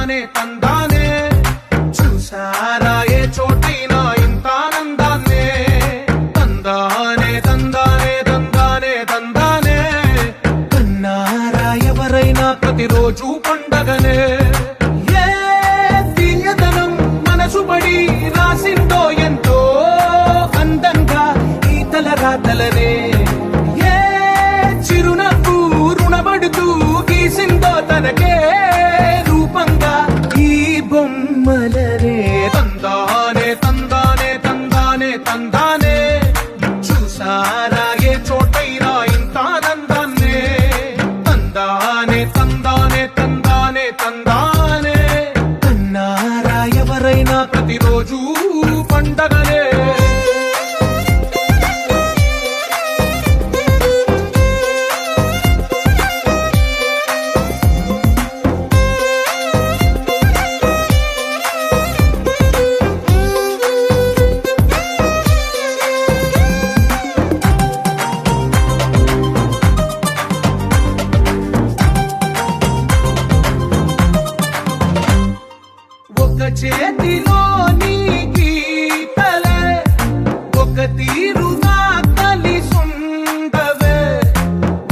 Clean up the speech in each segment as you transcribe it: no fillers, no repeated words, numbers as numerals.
తందానే తందానే చూసారా ఏ చోటైనా ఇంత ఆనందాన్నే తందానే తందానే తందానే తందానే కన్నారా ఎవరైనా ప్రతిరోజు పండగనే ఏ తీయదనం మనసు పడి రాసిందో ఎంతో అందంగా ఈ తలరాతలనే ఏ చిరునవ్వు రుణపడుతూ గీసిందో తనకే రూపంగా ఈ బొమ్మలనే తందానే తందానే తందానే తందానే చూసారా ఏ చోటైనా ఇంత ఆనందాన్నే తందానే తందానే తందానే తందానే కన్నారా ఎవరైనా ప్రతిరోజు పండగనే ఒక చేతిలో నీ గీతలే ఒక తీరుగా కలిసుండవే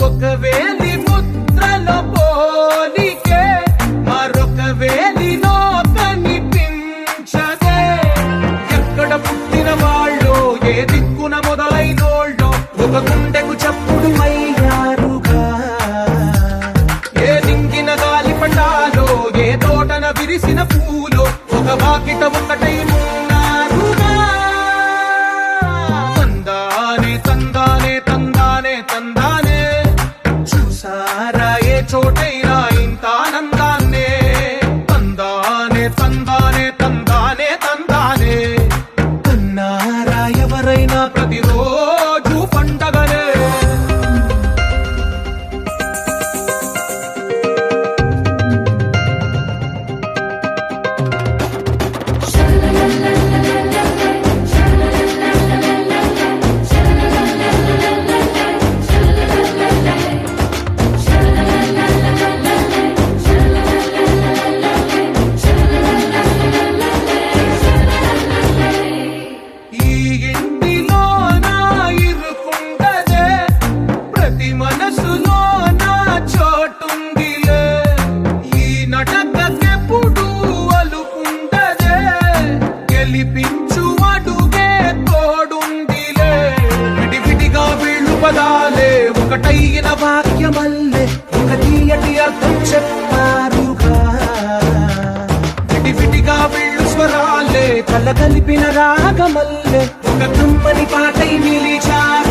ఒక వేలి ముద్రల పోలికే మరొక వేలిలో కనిపించదే ఎక్కడ పుట్టిన వాళ్ళో ఏ దిక్కున మొదలైనోళ్ళో ఒక గుండెకు చప్పుడు అయ్యారుగా ఏ దింగిన గాలి పటాలో ఏ తోటన విరిసిన పూలో ఒక వాకిట ఒకటై ఉన్నారుగా తందానే తందానే తందానే తందానే చూసారా ఏ చోటైనా ఇంత ఆనందాన్నే తందానే తందానే తందానే తందానే కన్నారా ఎవరైనా ప్రతిరోజు పండగనే ఈ ఇంటిలో నా ఇరుకుండదే ప్రతి మనసులో నా చోటుందిలే ఈ నటకెప్పుడు అలుకుండదే గెలిపించు అడుగే తోడుందిలే విడివిడిగా వీళ్ళు పదాలే ఒకటైన వాక్యమల్లే ఒక తీయటి అర్థం చెప్పారుగా విడివిడిగా వీళ్ళు స్వరాలే కలగలిపిన రాగమల్లే ఒక కమ్మని పాటై నిలిచారు